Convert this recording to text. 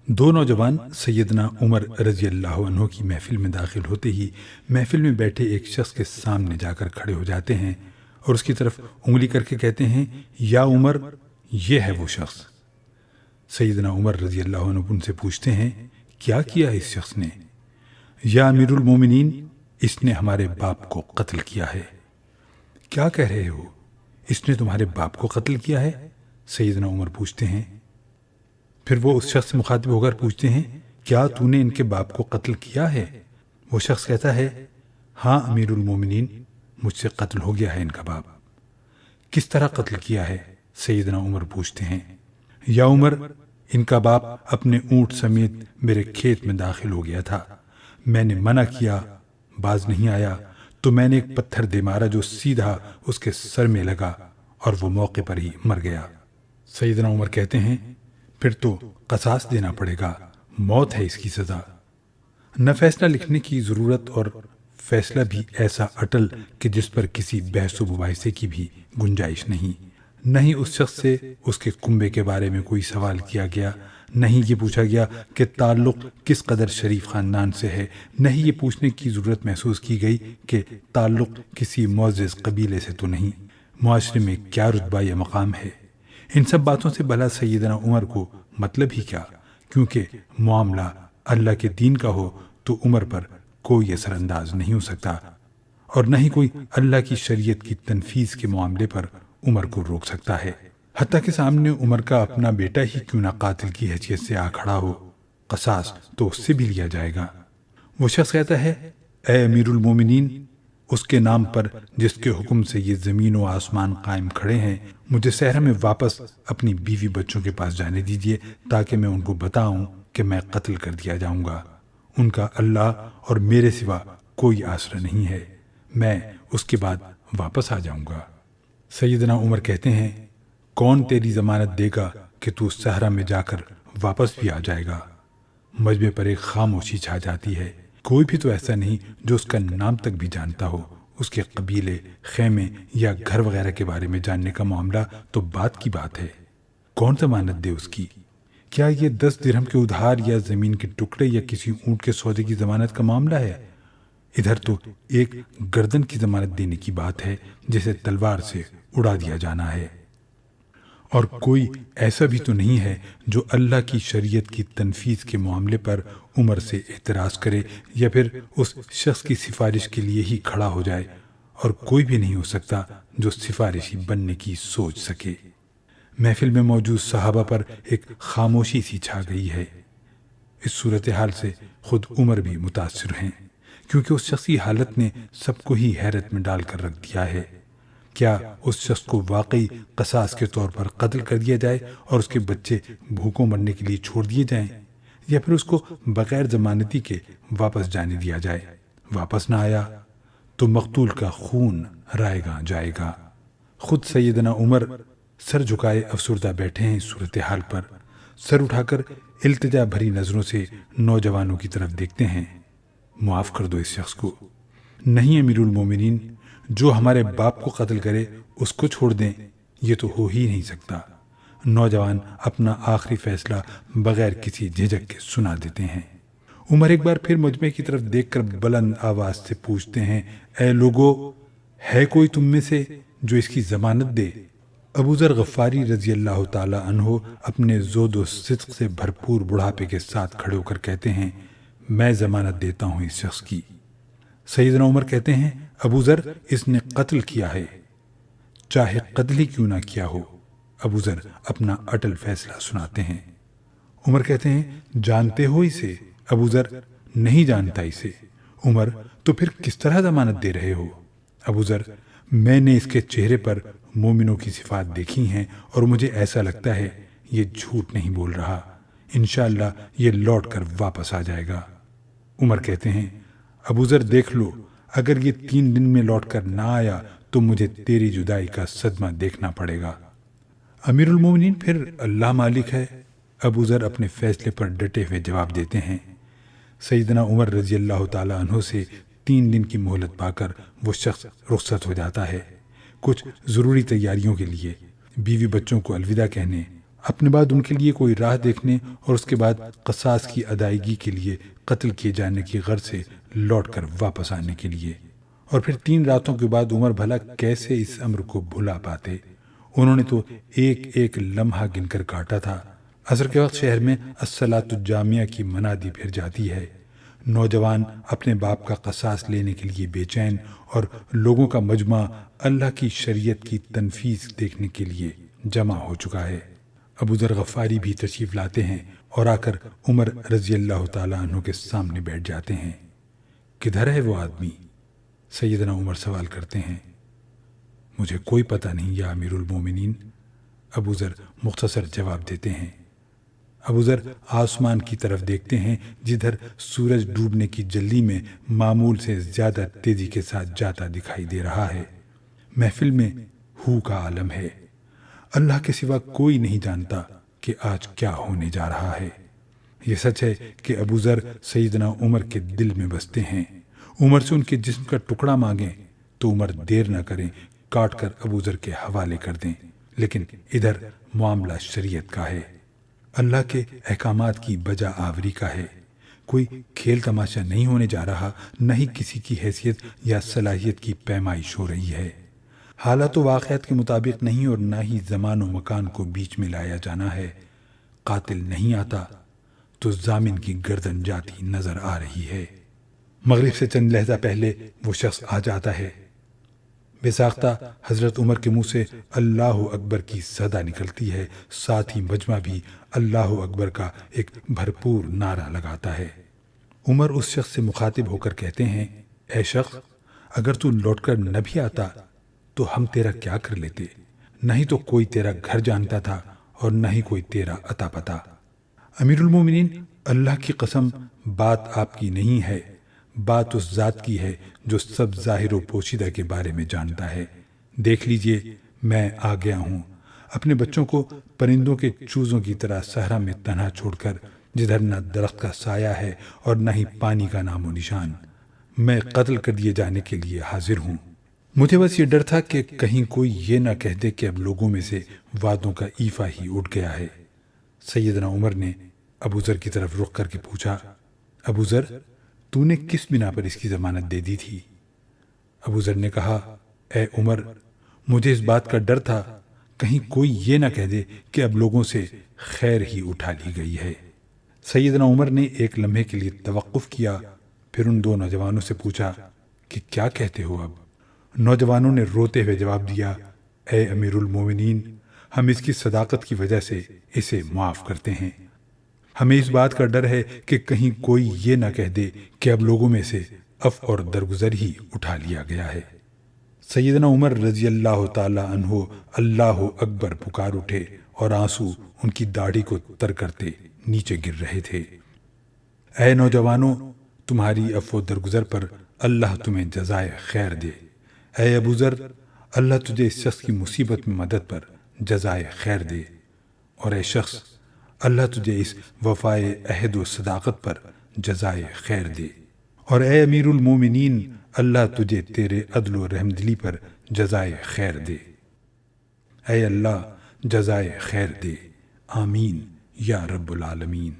دو نوجوان سیدنا عمر رضی اللہ عنہ کی محفل میں داخل ہوتے ہی محفل میں بیٹھے ایک شخص کے سامنے جا کر کھڑے ہو جاتے ہیں اور اس کی طرف انگلی کر کے کہتے ہیں، یا عمر، یہ ہے وہ شخص۔ سیدنا عمر رضی اللہ عنہ ان سے پوچھتے ہیں، کیا کیا اس شخص نے؟ یا امیر المومنین، اس نے ہمارے باپ کو قتل کیا ہے۔ کیا کہہ رہے ہو؟ اس نے تمہارے باپ کو قتل کیا ہے؟ سیدنا عمر پوچھتے ہیں۔ پھر وہ اس شخص سے مخاطب ہو کر پوچھتے ہیں، کیا تو نے ان کے باپ کو قتل کیا ہے؟ وہ شخص کہتا ہے، ہاں امیر المومنین، مجھ سے قتل ہو گیا ہے ان کا باپ۔ کس طرح قتل کیا ہے؟ سیدنا عمر پوچھتے ہیں۔ یا عمر، ان کا باپ اپنے اونٹ سمیت میرے کھیت میں داخل ہو گیا تھا، میں نے منع کیا، باز نہیں آیا تو میں نے ایک پتھر دے مارا جو سیدھا اس کے سر میں لگا اور وہ موقع پر ہی مر گیا۔ سیدنا عمر کہتے ہیں، پھر تو قصاص دینا پڑے گا، موت ہے اس کی سزا۔ نہ فیصلہ لکھنے کی ضرورت اور فیصلہ بھی ایسا اٹل کہ جس پر کسی بحث و مباحثے کی بھی گنجائش نہیں۔ نہ ہی اس شخص سے اس کے کنبے کے بارے میں کوئی سوال کیا گیا، نہ ہی یہ پوچھا گیا کہ تعلق کس قدر شریف خاندان سے ہے، نہ ہی یہ پوچھنے کی ضرورت محسوس کی گئی کہ تعلق کسی معزز قبیلے سے تو نہیں، معاشرے میں کیا رتبہ یا مقام ہے۔ ان سب باتوں سے بھلا سیدنا عمر کو مطلب ہی کیا؟ کیونکہ معاملہ اللہ کے دین کا ہو تو عمر پر کوئی اثر انداز نہیں ہو سکتا، اور نہ ہی کوئی اللہ کی شریعت کی تنفیذ کے معاملے پر عمر کو روک سکتا ہے، حتیٰ کہ سامنے عمر کا اپنا بیٹا ہی کیوں نہ قاتل کی حیثیت سے آ کھڑا ہو، قصاص تو اس سے بھی لیا جائے گا۔ وہ شخص کہتا ہے، اے امیر المومنین، اس کے نام پر جس کے حکم سے یہ زمین و آسمان قائم کھڑے ہیں، مجھے صحرا میں واپس اپنی بیوی بچوں کے پاس جانے دیجیے تاکہ میں ان کو بتاؤں کہ میں قتل کر دیا جاؤں گا، ان کا اللہ اور میرے سوا کوئی آسرا نہیں ہے، میں اس کے بعد واپس آ جاؤں گا۔ سیدنا عمر کہتے ہیں، کون تیری ضمانت دے گا کہ تو صحرا میں جا کر واپس بھی آ جائے گا؟ مجمع پر ایک خاموشی چھا جاتی ہے، کوئی بھی تو ایسا نہیں جو اس کا نام تک بھی جانتا ہو، اس کے قبیلے، خیمے یا گھر وغیرہ کے بارے میں جاننے کا معاملہ تو بات کی بات ہے، کون ضمانت دے اس کی؟ کیا یہ 10 درہم کے ادھار یا زمین کے ٹکڑے یا کسی اونٹ کے سودے کی ضمانت کا معاملہ ہے؟ ادھر تو ایک گردن کی ضمانت دینے کی بات ہے جسے تلوار سے اڑا دیا جانا ہے، اور کوئی ایسا بھی تو نہیں ہے جو اللہ کی شریعت کی تنفیذ کے معاملے پر عمر سے اعتراض کرے یا پھر اس شخص کی سفارش کے لیے ہی کھڑا ہو جائے، اور کوئی بھی نہیں ہو سکتا جو سفارشی بننے کی سوچ سکے۔ محفل میں موجود صحابہ پر ایک خاموشی سی چھا گئی ہے۔ اس صورتحال سے خود عمر بھی متاثر ہیں، کیونکہ اس شخصی حالت نے سب کو ہی حیرت میں ڈال کر رکھ دیا ہے۔ کیا اس شخص کو واقعی قصاص کے طور پر قتل کر دیا جائے اور اس کے بچے بھوکوں مرنے کے لیے چھوڑ دیے جائیں، یا پھر اس کو بغیر ضمانتی کے واپس جانے دیا جائے؟ واپس نہ آیا تو مقتول کا خون رائے گاں جائے گا۔ خود سیدنا عمر سر جھکائے افسردہ بیٹھے ہیں اس صورتحال پر، سر اٹھا کر التجا بھری نظروں سے نوجوانوں کی طرف دیکھتے ہیں، معاف کر دو اس شخص کو۔ نہیں امیر المومنین، جو ہمارے باپ کو قتل کرے اس کو چھوڑ دیں، یہ تو ہو ہی نہیں سکتا۔ نوجوان اپنا آخری فیصلہ بغیر کسی جھجک کے سنا دیتے ہیں۔ عمر ایک بار پھر مجمع کی طرف دیکھ کر بلند آواز سے پوچھتے ہیں، اے لوگو، ہے کوئی تم میں سے جو اس کی ضمانت دے؟ ابو ذر غفاری رضی اللہ تعالی عنہ اپنے زہد و صدق سے بھرپور بڑھاپے کے ساتھ کھڑے ہو کر کہتے ہیں، میں ضمانت دیتا ہوں اس شخص کی۔ سیدنا عمر کہتے ہیں، ابو ذر، اس نے قتل کیا ہے، چاہے قتل ہی کیوں نہ کیا ہو۔ ابو ذر اپنا اٹل فیصلہ سناتے ہیں۔ عمر کہتے ہیں، جانتے ہو اسے؟ ابو ذر، نہیں جانتا اسے۔ عمر، تو پھر کس طرح ضمانت دے رہے ہو؟ ابو ذر، میں نے اس کے چہرے پر مومنوں کی صفات دیکھی ہیں اور مجھے ایسا لگتا ہے یہ جھوٹ نہیں بول رہا، انشاءاللہ یہ لوٹ کر واپس آ جائے گا۔ عمر کہتے ہیں، ابو ذر دیکھ لو، اگر یہ 3 دن میں لوٹ کر نہ آیا تو مجھے تیری جدائی کا صدمہ دیکھنا پڑے گا۔ امیر المومنین، پھر اللہ مالک ہے۔ ابو ذر اپنے فیصلے پر ڈٹے ہوئے جواب دیتے ہیں۔ سیدنا عمر رضی اللہ تعالی عنہ سے 3 دن کی مہلت پا کر وہ شخص رخصت ہو جاتا ہے، کچھ ضروری تیاریوں کے لیے، بیوی بچوں کو الوداع کہنے اپنے بعد ان کے لیے کوئی راہ دیکھنے اور اس کے بعد قصاص کی ادائیگی کے لیے قتل کیے جانے کی غرض سے لوٹ کر واپس آنے کے لیے۔ اور پھر 3 راتوں کے بعد عمر بھلا کیسے اس امر کو بھلا پاتے؟ انہوں نے تو ایک ایک لمحہ گن کر کاٹا تھا۔ عصر کے وقت شہر میں الصلاۃ الجامعہ کی منادی پھر جاتی ہے۔ نوجوان اپنے باپ کا قصاص لینے کے لیے بے چین، اور لوگوں کا مجمع اللہ کی شریعت کی تنفیذ دیکھنے کے لیے جمع ہو چکا ہے۔ ابو ذر غفاری بھی تشریف لاتے ہیں اور آ کر عمر رضی اللہ تعالیٰ عنہ کے سامنے بیٹھ جاتے ہیں۔ کدھر ہے وہ آدمی؟ سیدنا عمر سوال کرتے ہیں۔ مجھے کوئی پتہ نہیں یا امیر المومنین، ابو ذر مختصر جواب دیتے ہیں۔ ابو ذر آسمان کی طرف دیکھتے ہیں جدھر سورج ڈوبنے کی جلدی میں معمول سے زیادہ تیزی کے ساتھ جاتا دکھائی دے رہا ہے۔ محفل میں ہو کا عالم ہے۔ اللہ کے سوا کوئی نہیں جانتا کہ آج کیا ہونے جا رہا ہے۔ یہ سچ ہے کہ ابو ذر سیدنا عمر کے دل میں بستے ہیں۔ عمر سے ان کے جسم کا ٹکڑا مانگیں تو عمر دیر نہ کریں، کاٹ کر ابو ذر کے حوالے کر دیں۔ لیکن ادھر معاملہ شریعت کا ہے، اللہ کے احکامات کی بجا آوری کا ہے۔ کوئی کھیل تماشا نہیں ہونے جا رہا، نہ ہی کسی کی حیثیت یا صلاحیت کی پیمائش ہو رہی ہے۔ حالات و واقعات کے مطابق نہیں، اور نہ ہی زمان و مکان کو بیچ میں لایا جانا ہے۔ قاتل نہیں آتا تو ضامن کی گردن جاتی نظر آ رہی ہے۔ مغرب سے چند لہجہ پہلے وہ شخص آ جاتا ہے۔ بے ساختہ حضرت عمر کے منہ سے اللہ اکبر کی صدا نکلتی ہے، ساتھ ہی مجمع بھی اللہ اکبر کا ایک بھرپور نعرہ لگاتا ہے۔ عمر اس شخص سے مخاطب ہو کر کہتے ہیں، اے شخص، اگر تو لوٹ کر نہ بھی آتا تو ہم تیرا کیا کر لیتے؟ نہ ہی تو کوئی تیرا گھر جانتا تھا اور نہ ہی کوئی تیرا عطا پتا۔ امیر المومنین، اللہ کی قسم، بات آپ کی نہیں ہے، بات اس ذات کی ہے جو سب ظاہر و پوشیدہ کے بارے میں جانتا ہے۔ دیکھ لیجئے، میں آ گیا ہوں، اپنے بچوں کو پرندوں کے چوزوں کی طرح صحرا میں تنہا چھوڑ کر، جدھر نہ درخت کا سایہ ہے اور نہ ہی پانی کا نام و نشان۔ میں قتل کر دیے جانے کے لیے حاضر ہوں۔ مجھے بس یہ ڈر تھا کہ کہیں کوئی یہ نہ کہہ دے کہ اب لوگوں میں سے وعدوں کا ایفا ہی اٹھ گیا ہے۔ سیدنا عمر نے ابو ذر کی طرف رخ کر کے پوچھا، ابو ذر، تو نے کس بنا پر اس کی ضمانت دے دی تھی؟ ابو ذر نے کہا، اے عمر، مجھے اس بات کا ڈر تھا کہیں کوئی یہ نہ کہہ دے کہ اب لوگوں سے خیر ہی اٹھا لی گئی ہے۔ سیدنا عمر نے ایک لمحے کے لیے توقف کیا، پھر ان 2 نوجوانوں سے پوچھا کہ کیا کہتے ہو اب؟ نوجوانوں نے روتے ہوئے جواب دیا، اے امیر المومنین، ہم اس کی صداقت کی وجہ سے اسے معاف کرتے ہیں۔ ہمیں اس بات کا ڈر ہے کہ کہیں کوئی یہ نہ کہہ دے کہ اب لوگوں میں سے عفو اور درگزر ہی اٹھا لیا گیا ہے۔ سیدنا عمر رضی اللہ تعالی عنہ اللہ اکبر پکار اٹھے اور آنسو ان کی داڑھی کو تر کرتے نیچے گر رہے تھے۔ اے نوجوانوں، تمہاری عفو و درگزر پر اللہ تمہیں جزائے خیر دے۔ اے ابو ذر، اللہ تجھے اس شخص کی مصیبت میں مدد پر جزائے خیر دے، اور اے شخص، اللہ تجھے اس وفائے عہد و صداقت پر جزائے خیر دے، اور اے امیر المومنین، اللہ تجھے تیرے عدل و رحم دلی پر جزائے خیر دے۔ اے اللہ، جزائے خیر دے، آمین یا رب العالمین۔